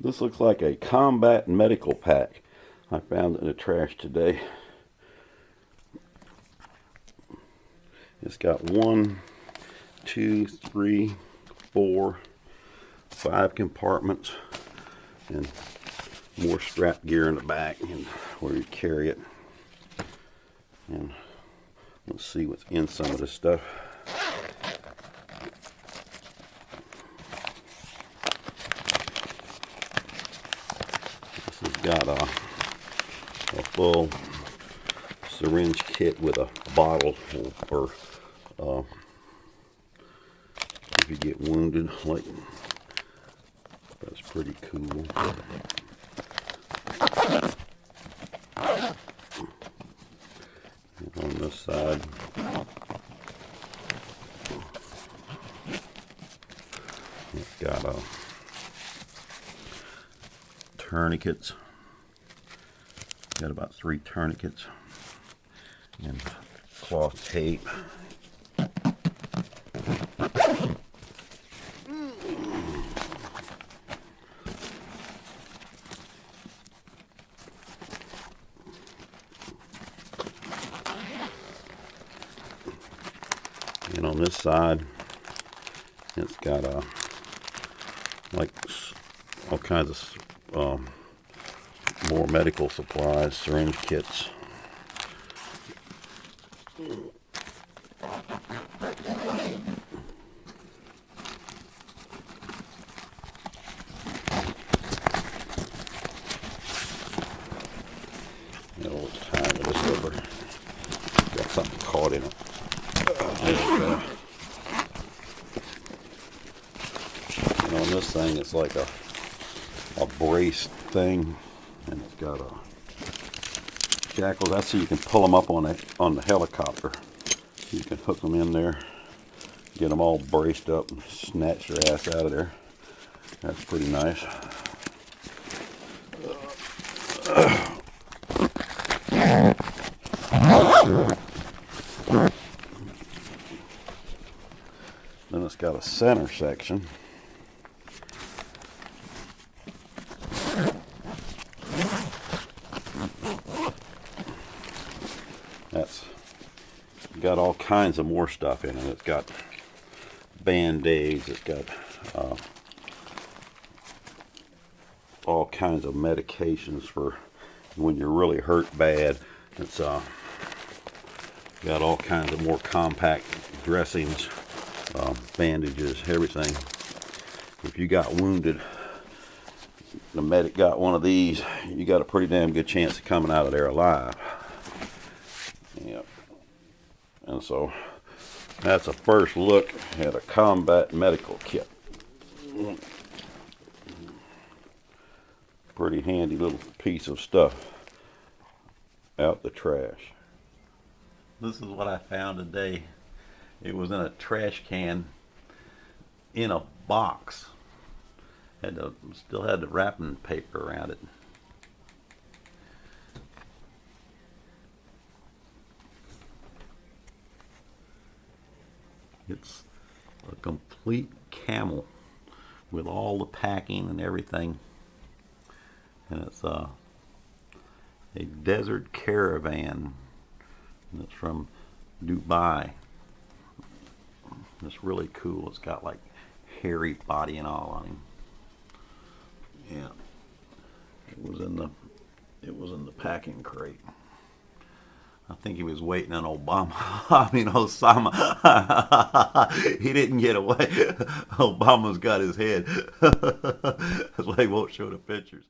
This looks like a combat medical pack. I found it in the trash today. It's got 1, 2, 3, 4, 5 compartments and more strap gear in the back and where you carry it. And let's see what's in some of this stuff. This has got a full syringe kit with a bottle for if you get wounded. Like, that's pretty cool. And on this side, it's got tourniquets. Got about 3 tourniquets and cloth tape. And on this side, it's got like all kinds of more medical supplies, syringe kits. Let's tie this over. Got something caught in it. And on this thing, it's like a brace thing, and it's got shackles. That's so you can pull them up on the helicopter. You can hook them in there, get them all braced up, and snatch your ass out of there. That's pretty nice. Then it's got a center section. That's got all kinds of more stuff in it. It's got band-aids. It's got all kinds of medications for when you're really hurt bad. It's got all kinds of more compact dressings, bandages, everything. If you got wounded, the medic got one of these, you got a pretty damn good chance of coming out of there alive. Yep. And so that's a first look at a combat medical kit. Pretty handy little piece of stuff out the trash. This is what I found today. It was in a trash can in a box. Still had the wrapping paper around it. It's a complete camel with all the packing and everything. And it's a desert caravan. And it's from Dubai. It's really cool. It's got like hairy body and all on him. Yeah. It was in the packing crate. I think he was waiting on Obama. I mean, Osama. He didn't get away. Obama's got his head. That's why he won't show the pictures.